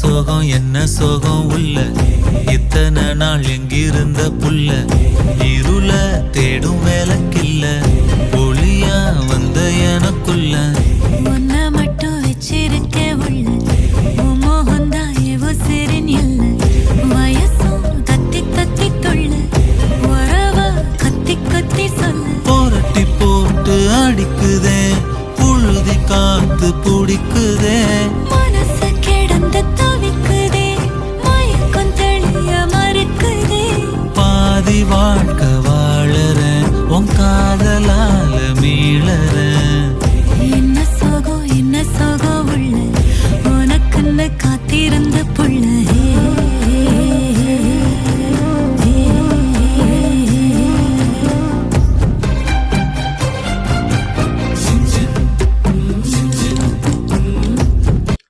சோகம் என்ன சோகம் உள்ள இத்தனை நாள் எங்கிருந்த புல்ல இருள தேடும் வேலைக்கில்ல ஒளியா வந்த எனக்குள்ள ஒன்ன மட்டும் வச்சிருக்க உள்ள மோகந்தான் எவோ சிறின் இல்ல வயசும் கத்தி கத்தி தொள்ள உறவா கத்தி கத்தி சொல்ல போரட்டி போட்டு அடிக்குதே புழுதி காத்து பிடிக்குதே